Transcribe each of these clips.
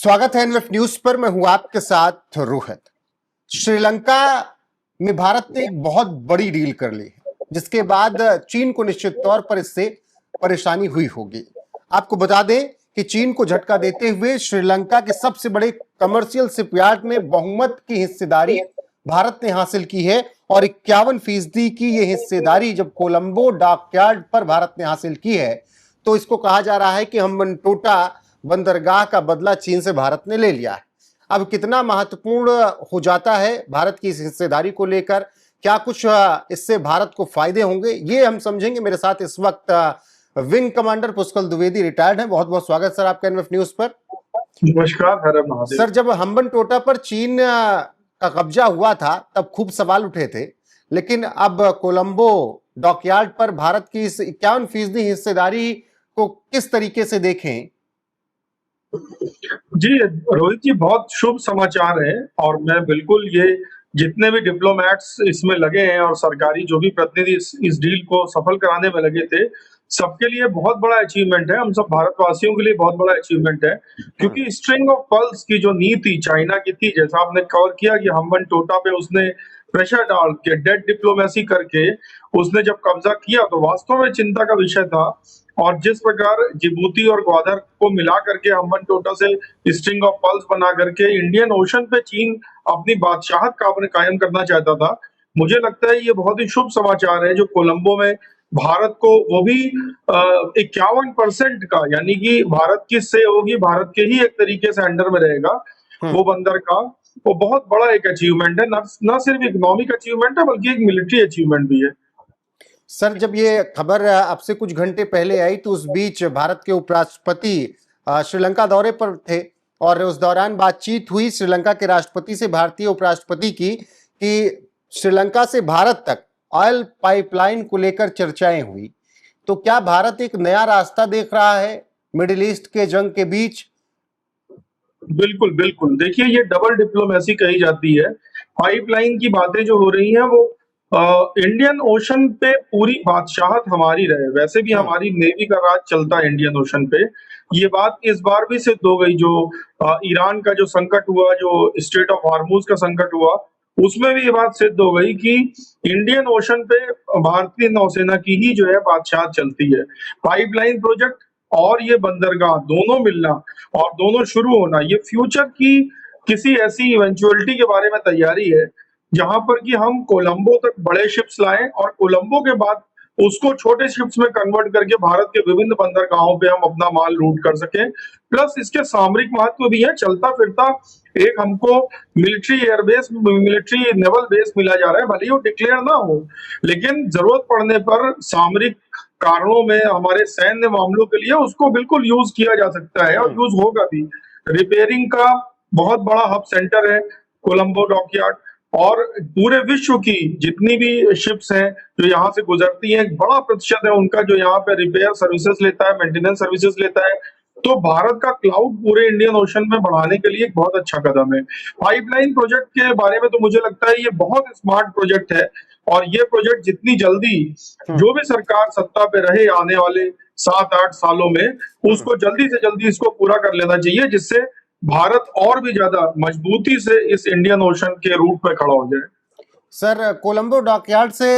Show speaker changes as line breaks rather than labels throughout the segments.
स्वागत है NF news पर। मैं हूं आपके साथ रोहित। श्रीलंका में भारत ने एक बहुत बड़ी डील कर ली है, जिसके बाद चीन को निश्चित तौर पर इससे परेशानी हुई होगी। आपको बता दें कि चीन को झटका देते हुए श्रीलंका के सबसे बड़े कमर्शियल शिपयार्ड में बहुमत की हिस्सेदारी भारत ने हासिल की है और 51% की यह हिस्सेदारी जब कोलंबो डॉकयार्ड पर भारत ने हासिल की है, तो इसको कहा जा रहा है कि हम्बनटोटा बंदरगाह का बदला चीन से भारत ने ले लिया है। अब कितना महत्वपूर्ण हो जाता है भारत की इस हिस्सेदारी को लेकर, क्या कुछ इससे भारत को फायदे होंगे, ये हम समझेंगे। मेरे साथ इस वक्त विंग कमांडर पुष्कल द्विवेदी रिटायर्ड हैं। बहुत बहुत स्वागत सर आपका एनएफ न्यूज पर।
नमस्कार। हर महादेव।
सर, जब हम्बनटोटा पर चीन का कब्जा हुआ था तब खूब सवाल उठे थे, लेकिन अब कोलंबो डॉकयार्ड पर भारत की इस 51% हिस्सेदारी को किस तरीके से देखें?
जी रोहित जी, बहुत शुभ समाचार है और मैं बिल्कुल ये जितने भी डिप्लोमैट्स इसमें लगे हैं और सरकारी जो भी प्रतिनिधि इस डील को सफल कराने में लगे थे, सबके लिए बहुत बड़ा अचीवमेंट है। हम सब भारतवासियों के लिए बहुत बड़ा अचीवमेंट है, क्योंकि स्ट्रिंग ऑफ पर्ल्स की जो नीति चाइना की थी, जैसा आपने कवर किया कि हम्बनटोटा पे उसने प्रेशर डाल के डेड डिप्लोमेसी करके उसने जब कब्जा किया तो वास्तव में चिंता का विषय था। और जिस प्रकार जिबूती और ग्वादर को मिला करके हम्बनटोटा से स्ट्रिंग ऑफ पर्ल्स बना करके इंडियन ओशन पे चीन अपनी बादशाहत का कायम करना चाहता था, मुझे लगता है ये बहुत ही शुभ समाचार है जो कोलंबो में भारत को, वो भी 51% का, यानी कि भारत की से होगी, भारत के ही एक तरीके से अंडर में रहेगा वो बंदर का, वो बहुत बड़ा एक अचीवमेंट है। न सिर्फ इकोनॉमिक अचीवमेंट है बल्कि एक मिलिट्री अचीवमेंट भी है।
सर, जब ये खबर आपसे कुछ घंटे पहले आई तो उस बीच भारत के उपराष्ट्रपति श्रीलंका दौरे पर थे और उस दौरान बातचीत हुई श्रीलंका के राष्ट्रपति से भारतीय उपराष्ट्रपति की कि श्रीलंका से भारत तक ऑयल पाइपलाइन को लेकर चर्चाएं हुई। तो क्या भारत एक नया रास्ता देख रहा है मिडिल ईस्ट के जंग के बीच?
बिल्कुल बिल्कुल, देखिए ये डबल डिप्लोमेसी कही जाती है। पाइपलाइन की बातें जो हो रही हैं वो इंडियन ओशन पे पूरी बादशाहत हमारी रहे। वैसे भी हमारी नेवी का राज चलता है इंडियन ओशन पे। ये बात इस बार भी सिद्ध हो गई, जो ईरान का जो संकट हुआ, जो स्ट्रेट ऑफ हार्मूज का संकट हुआ, उसमें भी ये बात सिद्ध हो गई कि इंडियन ओशन पे भारतीय नौसेना की ही जो है बादशाहत चलती है। पाइपलाइन प्रोजेक्ट और ये बंदरगाह दोनों मिलना और दोनों शुरू होना, ये फ्यूचर की किसी ऐसी इवेंचुअलिटी के बारे में तैयारी है जहां पर कि हम कोलंबो तक बड़े शिप्स लाएं और कोलंबो के बाद उसको छोटे शिप्स में कन्वर्ट करके भारत के विभिन्न बंदरगाहों पे हम अपना माल रूट कर सकें। प्लस इसके सामरिक महत्व भी है। चलता फिरता एक हमको military airbase, military naval base मिला जा रहा है, भले ही वो डिक्लेयर ना हो, लेकिन जरूरत पड़ने पर सामरिक कारणों में हमारे सैन्य मामलों के लिए उसको बिल्कुल यूज किया जा सकता है और यूज होगा भी। रिपेयरिंग का बहुत बड़ा हब सेंटर है कोलंबो डॉकयार्ड, और पूरे विश्व की जितनी भी शिप्स हैं जो यहाँ से गुजरती हैं, एक बड़ा प्रतिशत है उनका जो यहाँ पे रिपेयर सर्विसेज लेता है, मेंटेनेंस सर्विसेज लेता है। तो भारत का क्लाउड पूरे इंडियन ओशन में बढ़ाने के लिए एक बहुत अच्छा कदम है। पाइपलाइन प्रोजेक्ट के बारे में तो मुझे लगता है ये बहुत स्मार्ट प्रोजेक्ट है और ये प्रोजेक्ट जितनी जल्दी जो भी सरकार सत्ता पे रहे आने वाले 7-8 सालों में, उसको जल्दी से जल्दी इसको पूरा कर लेना चाहिए, जिससे भारत और भी ज्यादा मजबूती से इस इंडियन ओशन के रूट पे खड़ा हो जाए।
सर, कोलंबो डॉकयार्ड से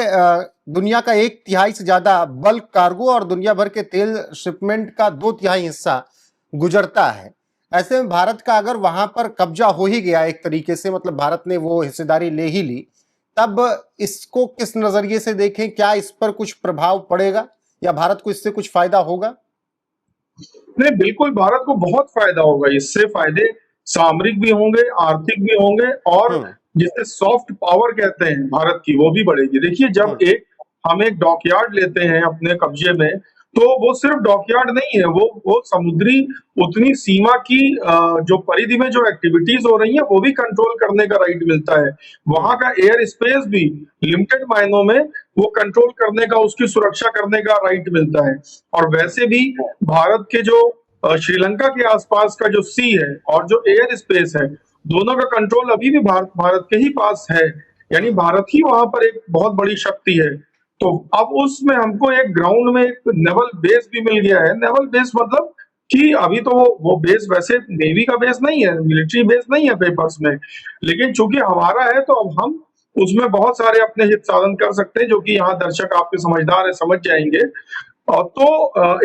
दुनिया का 1/3 से ज्यादा बल्क कार्गो और दुनिया भर के तेल शिपमेंट का 2/3 हिस्सा गुजरता है। ऐसे में भारत का अगर वहां पर कब्जा हो ही गया एक तरीके से, मतलब भारत ने वो हिस्सेदारी ले ही ली, तब इसको किस नजरिए से देखें? क्या इस पर कुछ प्रभाव पड़ेगा या भारत को इससे कुछ फायदा होगा?
नहीं, बिल्कुल भारत को बहुत फायदा होगा। इससे फायदे सामरिक भी होंगे, आर्थिक भी होंगे, और जिसे सॉफ्ट पावर कहते हैं भारत की, वो भी बढ़ेगी। देखिए, जब हम एक डॉकयार्ड लेते हैं अपने कब्जे में, तो वो सिर्फ डॉकयार्ड नहीं है, वो समुद्री उतनी सीमा की जो परिधि में जो एक्टिविटीज हो रही है वो भी कंट्रोल करने का राइट मिलता है। वहां का एयर स्पेस भी लिमिटेड मायनों में वो कंट्रोल करने का, उसकी सुरक्षा करने का राइट मिलता है। और वैसे भी भारत के जो श्रीलंका के आसपास का जो सी है और जो एयर स्पेस है, दोनों का कंट्रोल अभी भी भारत के ही पास है, यानी भारत ही वहां पर एक बहुत बड़ी शक्ति है। तो अब उसमें हमको एक ग्राउंड में एक नेवल बेस भी मिल गया है। नेवल बेस मतलब कि अभी तो वो बेस वैसे नेवी का बेस नहीं है, मिलिट्री बेस नहीं है पेपर्स में, लेकिन चूंकि हमारा है तो अब हम उसमें बहुत सारे अपने हित साधन कर सकते हैं, जो कि यहाँ दर्शक आपके समझदार है, समझ जाएंगे। और तो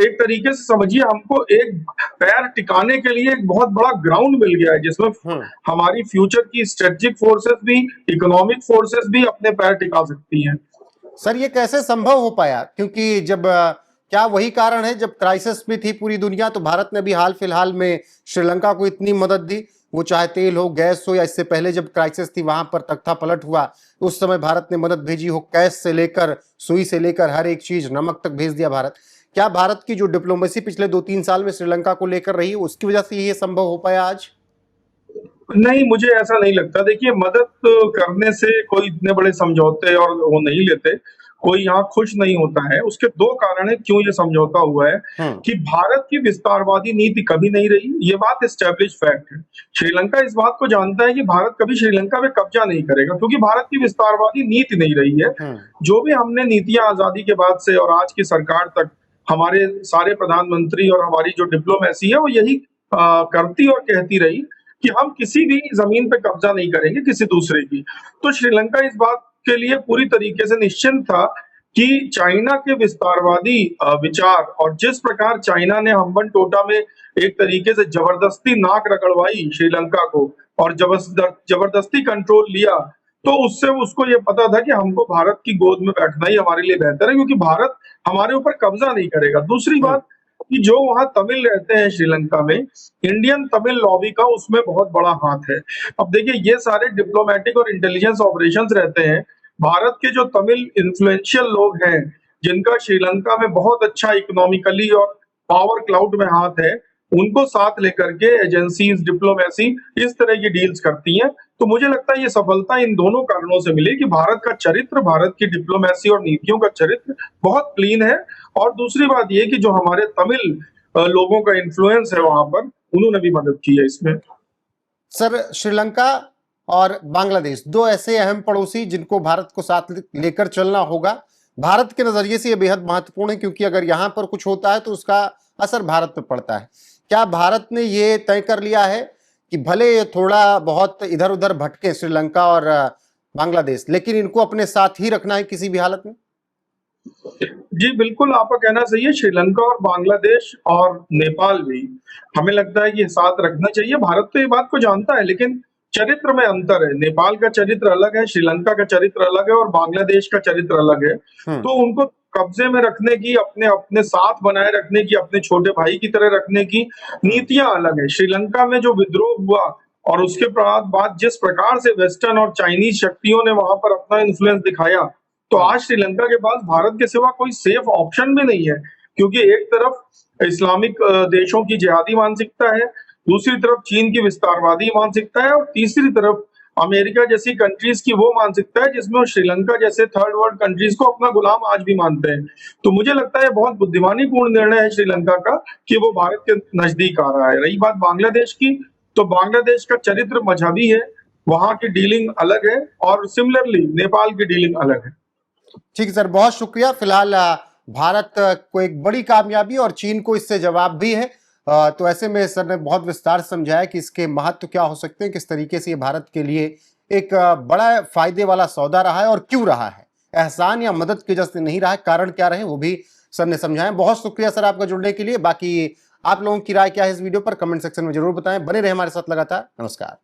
एक तरीके से समझिए हमको एक पैर टिकाने के लिए एक बहुत बड़ा ग्राउंड मिल गया है, जिसमें हमारी फ्यूचर की स्ट्रेटेजिक फोर्सेस भी, इकोनॉमिक फोर्सेस भी अपने पैर टिका सकती हैं।
सर ये कैसे संभव हो पाया? क्योंकि जब क्या वही कारण है, जब क्राइसिस में थी पूरी दुनिया तो भारत ने भी हाल फिलहाल में श्रीलंका को इतनी मदद दी, वो चाहे तेल हो, गैस हो, या इससे पहले जब क्राइसिस थी वहां पर तख्ता पलट हुआ उस समय भारत ने मदद भेजी हो, कैश से लेकर सुई से लेकर हर एक चीज, नमक तक भेज दिया भारत। क्या भारत की जो डिप्लोमेसी पिछले 2-3 साल में श्रीलंका को लेकर रही उसकी वजह से ये संभव हो पाया आज?
नहीं, मुझे ऐसा नहीं लगता। देखिए, मदद करने से कोई इतने बड़े समझौते और वो नहीं लेते, कोई यहाँ खुश नहीं होता है। उसके 2 कारण है क्यों ये समझौता हुआ है, कि भारत की विस्तारवादी नीति कभी नहीं रही, ये बात एस्टेब्लिश फैक्ट है। श्रीलंका इस बात को जानता है कि भारत कभी श्रीलंका पे कब्जा नहीं करेगा, क्योंकि भारत की विस्तारवादी नीति नहीं रही है। जो भी हमने नीतियां आजादी के बाद से और आज की सरकार तक, हमारे सारे प्रधानमंत्री और हमारी जो डिप्लोमेसी है वो यही करती और कहती रही कि हम किसी भी जमीन पे कब्जा नहीं करेंगे किसी दूसरे की। तो श्रीलंका इस बात के लिए पूरी तरीके से निश्चिंत था कि चाइना के विस्तारवादी विचार, और जिस प्रकार चाइना ने हम्बनटोटा में एक तरीके से जबरदस्ती नाक रगड़वाई श्रीलंका को और जबरदस्ती कंट्रोल लिया, तो उससे उसको ये पता था कि हमको भारत की गोद में बैठना ही हमारे लिए बेहतर है, क्योंकि भारत हमारे ऊपर कब्जा नहीं करेगा। दूसरी बात कि जो वहां तमिल रहते हैं श्रीलंका में, इंडियन तमिल लॉबी का उसमें बहुत बड़ा हाथ है। अब देखिए, ये सारे डिप्लोमेटिक और इंटेलिजेंस ऑपरेशंस रहते हैं। भारत के जो तमिल इन्फ्लुएंशियल लोग हैं, जिनका श्रीलंका में बहुत अच्छा इकोनॉमिकली और पावर क्लाउड में हाथ है, उनको साथ लेकर के एजेंसीज, डिप्लोमेसी इस तरह की डील्स करती हैं। तो मुझे लगता है ये सफलता इन दोनों कारणों से मिली कि भारत का चरित्र, भारत की डिप्लोमेसी और नीतियों का चरित्र बहुत क्लीन है। और दूसरी बात ये कि जो हमारे तमिल लोगों का इन्फ्लुएंस है वहां पर, उन्होंने भी मदद की है इसमें।
सर, श्रीलंका और बांग्लादेश 2 ऐसे अहम पड़ोसी जिनको भारत को साथ लेकर चलना होगा। भारत के नजरिए से ये बेहद महत्वपूर्ण है, क्योंकि अगर यहां पर कुछ होता है तो उसका असर भारत पर पड़ता है। क्या भारत ने ये तय कर लिया है कि भले ये थोड़ा बहुत इधर उधर भटके श्रीलंका और बांग्लादेश, लेकिन इनको अपने साथ ही रखना है किसी भी हालत में?
जी बिल्कुल, आपका कहना सही है। श्रीलंका और बांग्लादेश और नेपाल भी हमें लगता है कि साथ रखना चाहिए। भारत तो ये बात को जानता है, लेकिन चरित्र में अंतर है। नेपाल का चरित्र अलग है, श्रीलंका का चरित्र अलग है और बांग्लादेश का चरित्र अलग है। तो उनको कब्जे में रखने की, अपने अपने साथ बनाए रखने की, अपने छोटे भाई की तरह रखने की नीतियां अलग है। श्रीलंका में जो विद्रोह हुआ और उसके बाद जिस प्रकार से वेस्टर्न और चाइनीज शक्तियों ने वहां पर अपना इन्फ्लुएंस दिखाया, तो आज श्रीलंका के पास भारत के सिवा कोई सेफ ऑप्शन भी नहीं है, क्योंकि एक तरफ इस्लामिक देशों की जिहादी मानसिकता है, दूसरी तरफ चीन की विस्तारवादी मानसिकता है और तीसरी तरफ अमेरिका जैसी कंट्रीज की वो मानसिकता है जिसमें श्रीलंका जैसे थर्ड वर्ल्ड कंट्रीज को अपना गुलाम आज भी मानते हैं। तो मुझे लगता है बहुत बुद्धिमानी पूर्ण निर्णय है श्रीलंका का कि वो भारत के नजदीक आ रहा है। रही बात बांग्लादेश की, तो बांग्लादेश का चरित्र मजहबी है, वहां की डीलिंग अलग है और सिमिलरली नेपाल की डीलिंग अलग है।
ठीक है सर, बहुत शुक्रिया। फिलहाल भारत को एक बड़ी कामयाबी और चीन को इससे जवाब भी है, तो ऐसे में सर ने बहुत विस्तार से समझाया कि इसके महत्व क्या हो सकते हैं, किस तरीके से ये भारत के लिए एक बड़ा फायदे वाला सौदा रहा है और क्यों रहा है, एहसान या मदद की वजह से नहीं रहा है, कारण क्या रहे वो भी सर ने समझाया। बहुत शुक्रिया सर आपका जुड़ने के लिए। बाकी आप लोगों की राय क्या है इस वीडियो पर कमेंट सेक्शन में जरूर बताएं। बने रहे हमारे साथ लगातार। नमस्कार।